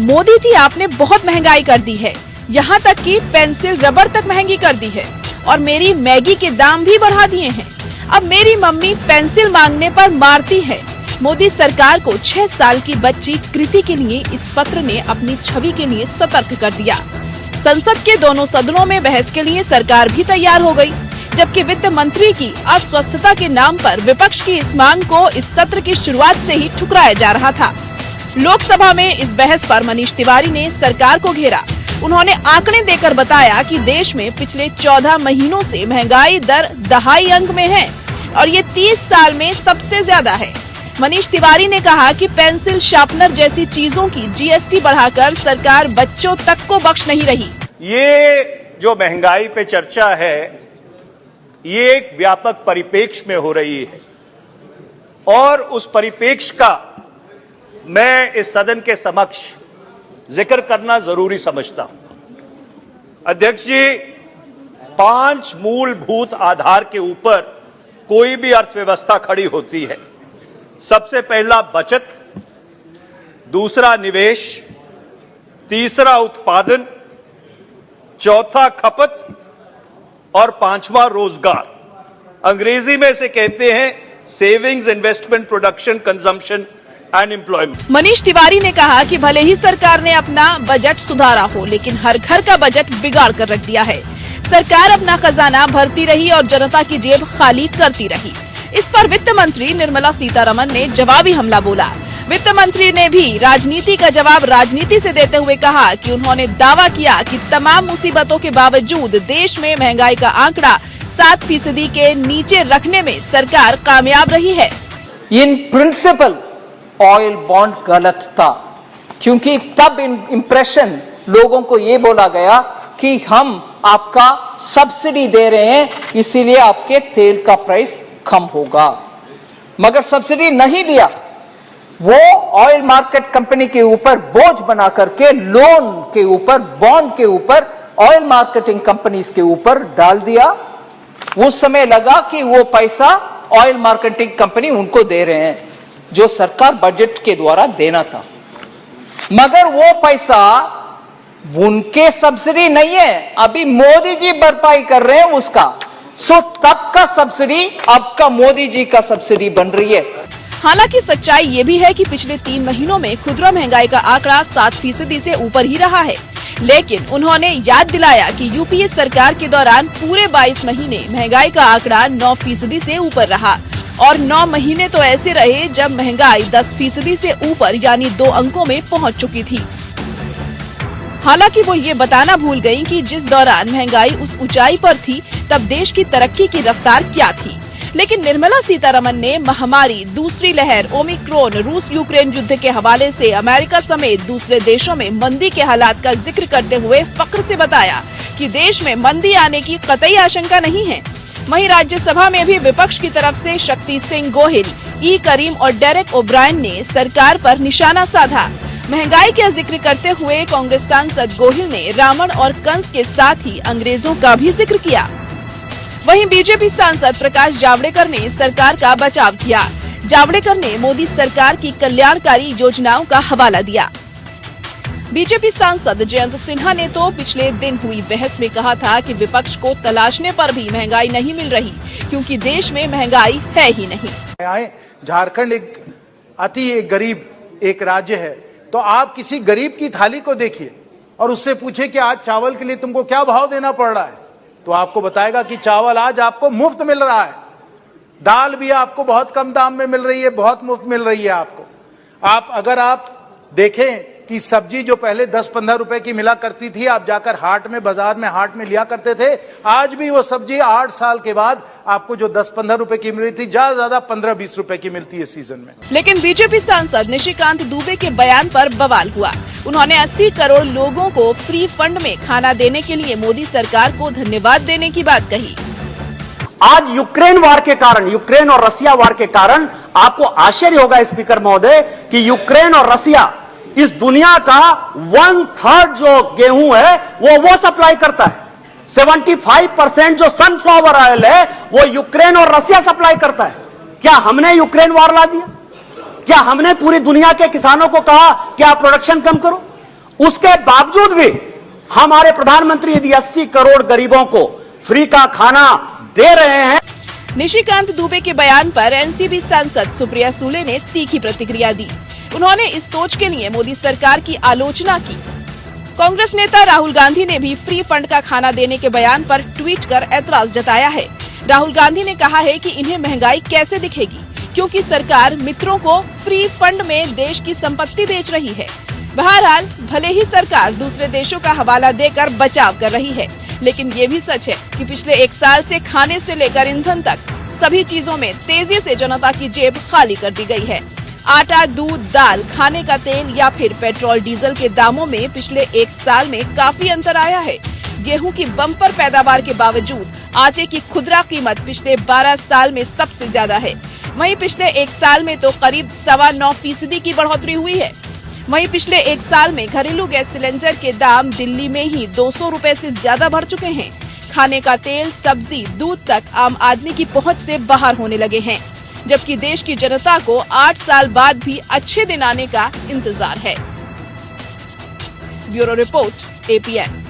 मोदी जी आपने बहुत महंगाई कर दी है, यहाँ तक कि पेंसिल रबर तक महंगी कर दी है और मेरी मैगी के दाम भी बढ़ा दिए हैं। अब मेरी मम्मी पेंसिल मांगने पर मारती है। मोदी सरकार को 6 साल की बच्ची कृति के लिए इस पत्र ने अपनी छवि के लिए सतर्क कर दिया। संसद के दोनों सदनों में बहस के लिए सरकार भी तैयार हो गई, जबकि वित्त मंत्री की अस्वस्थता के नाम पर विपक्ष की इस मांग को इस सत्र की शुरुआत से ही ठुकराया जा रहा था। लोकसभा में इस बहस पर मनीष तिवारी ने सरकार को घेरा। उन्होंने आंकड़े देकर बताया कि देश में पिछले 14 महीनों से महंगाई दर दहाई अंक में है और ये 30 साल में सबसे ज्यादा है। मनीष तिवारी ने कहा कि पेंसिल, शार्पनर जैसी चीजों की जीएसटी बढ़ाकर सरकार बच्चों तक को बख्श नहीं रही। ये जो महंगाई पे चर्चा है, ये एक व्यापक परिप्रेक्ष्य में हो रही है और उस परिप्रेक्ष्य का मैं इस सदन के समक्ष जिक्र करना जरूरी समझता हूं। अध्यक्ष जी, 5 मूलभूत आधार के ऊपर कोई भी अर्थव्यवस्था खड़ी होती है। सबसे पहला बचत, दूसरा निवेश, तीसरा उत्पादन, चौथा खपत और 5वां रोजगार। अंग्रेजी में से कहते हैं savings, investment, production, consumption and employment. Manish Tiwari ने कहा कि भले ही सरकार ने अपना बजट सुधारा हो, लेकिन हर घर का बजट बिगाड़ कर रख दिया है। सरकार अपना खजाना भरती रही और जनता की जेब खाली करती रही। इस पर वित्त मंत्री निर्मला सीतारमण ने जवाबी हमला बोला। वित्त मंत्री ने भी राजनीति का जवाब राजनीति से देते हुए कहा कि उन्होंने दावा किया कि तमाम मुसीबतों के बावजूद देश में महंगाई का आंकड़ा 7% के नीचे रखने में सरकार कामयाब रही है। इन प्रिंसिपल ऑयल बॉन्ड गलत था, क्योंकि तब इंप्रेशन लोगों को ये बोला गया कि हम आपका सब्सिडी दे रहे हैं, इसीलिए आपके तेल का प्राइस कम होगा। मगर सब्सिडी नहीं दिया, वो ऑयल मार्केट कंपनी के ऊपर बोझ बना करके लोन के ऊपर, बॉन्ड के ऊपर, ऑयल मार्केटिंग कंपनीज के ऊपर डाल दिया। उस समय लगा कि वो पैसा ऑयल मार्केटिंग कंपनी उनको दे रहे हैं, जो सरकार बजट के द्वारा देना था। मगर वो पैसा उनके सब्सिडी नहीं है, अभी मोदी जी भरपाई कर रहे हैं उसका। सो तब का सब्सिडी अब का मोदी जी का सब्सिडी बन रही है। हालांकि सच्चाई ये भी है कि पिछले 3 महीनों में खुदरा महंगाई का आंकड़ा 7% से ऊपर ही रहा है। लेकिन उन्होंने याद दिलाया कि यूपीए सरकार के दौरान पूरे 22 महीने महंगाई का आंकड़ा 9% से ऊपर रहा और 9 महीने तो ऐसे रहे जब महंगाई 10% से ऊपर यानी 2 अंकों में पहुंच चुकी थी। हालांकि वो ये बताना भूल गयी कि जिस दौरान महंगाई उस ऊंचाई पर थी, तब देश की तरक्की की रफ्तार क्या थी। लेकिन निर्मला सीतारमण ने महामारी, दूसरी लहर, ओमिक्रॉन, रूस यूक्रेन युद्ध के हवाले से अमेरिका समेत दूसरे देशों में मंदी के हालात का जिक्र करते हुए फख्र से बताया कि देश में मंदी आने की कतई आशंका नहीं है। वहीं राज्यसभा में भी विपक्ष की तरफ से शक्ति सिंह गोहिल, ई करीम और डेरेक ओब्रायन ने सरकार पर निशाना साधा। महंगाई का जिक्र करते हुए कांग्रेस सांसद गोहिल ने रावण और कंस के साथ ही अंग्रेजों का भी जिक्र किया। वहीं बीजेपी सांसद प्रकाश जावड़ेकर ने सरकार का बचाव किया। जावड़ेकर ने मोदी सरकार की कल्याणकारी योजनाओं का हवाला दिया। बीजेपी सांसद जयंत सिन्हा ने तो पिछले दिन हुई बहस में कहा था कि विपक्ष को तलाशने पर भी महंगाई नहीं मिल रही, क्योंकि देश में महंगाई है ही नहीं। झारखंड एक अति गरीब एक राज्य है, तो आप किसी गरीब की थाली को देखिए और उससे पूछे कि आज चावल के लिए तुमको क्या भाव देना पड़ रहा है, तो आपको बताएगा कि चावल आज आपको मुफ्त मिल रहा है। दाल भी आपको बहुत कम दाम में मिल रही है, बहुत मुफ्त मिल रही है आपको। अगर आप देखें कि सब्जी जो पहले 10-15 रुपए की मिला करती थी, आप जाकर हाट में, बाजार में, हाट में लिया करते थे, आज भी वो सब्जी 8 साल के बाद आपको जो 10-15 रुपए की मिल रही थी, ज्यादा 15-20 रुपए की मिलती है सीजन में। लेकिन बीजेपी सांसद निशिकांत दुबे के बयान पर बवाल हुआ। उन्होंने 80 करोड़ लोगों को फ्री फंड में खाना देने के लिए मोदी सरकार को धन्यवाद देने की बात कही। आज यूक्रेन वार के कारण, यूक्रेन और रसिया वार के कारण आपको आश्चर्य होगा स्पीकर महोदय कि यूक्रेन और रसिया इस दुनिया का 1/3 जो गेहूं है वो सप्लाई करता है। 75% जो सनफ्लावर ऑयल है वो यूक्रेन और रसिया सप्लाई करता है। क्या हमने यूक्रेन वार ला दिया? क्या हमने पूरी दुनिया के किसानों को कहा कि आप प्रोडक्शन कम करो? उसके बावजूद भी हमारे प्रधानमंत्री यदि 80 करोड़ गरीबों को फ्री का खाना दे रहे हैं। निशिकांत दुबे के बयान पर एनसीपी सांसद सुप्रिया सुले ने तीखी प्रतिक्रिया दी। उन्होंने इस सोच के लिए मोदी सरकार की आलोचना की। कांग्रेस नेता राहुल गांधी ने भी फ्री फंड का खाना देने के बयान पर ट्वीट कर ऐतराज जताया है। राहुल गांधी ने कहा है कि इन्हें महंगाई कैसे दिखेगी, क्योंकि सरकार मित्रों को फ्री फंड में देश की संपत्ति बेच रही है। बहरहाल भले ही सरकार दूसरे देशों का हवाला देकर बचाव कर रही है, लेकिन ये भी सच है कि पिछले 1 साल से खाने से लेकर ईंधन तक सभी चीजों में तेजी से जनता की जेब खाली कर दी गई है। आटा, दूध, दाल, खाने का तेल या फिर पेट्रोल डीजल के दामों में पिछले 1 साल में काफी अंतर आया है। गेहूं की बम्पर पैदावार के बावजूद आटे की खुदरा कीमत पिछले 12 साल में सबसे ज्यादा है। वहीं पिछले 1 साल में तो करीब 9.25% की बढ़ोतरी हुई है। वहीं पिछले 1 साल में घरेलू गैस सिलेंडर के दाम दिल्ली में ही 200 रुपए से ज्यादा बढ़ चुके हैं। खाने का तेल, सब्जी, दूध तक आम आदमी की पहुंच से बाहर होने लगे हैं, जबकि देश की जनता को 8 साल बाद भी अच्छे दिन आने का इंतजार है। Bureau report, APN।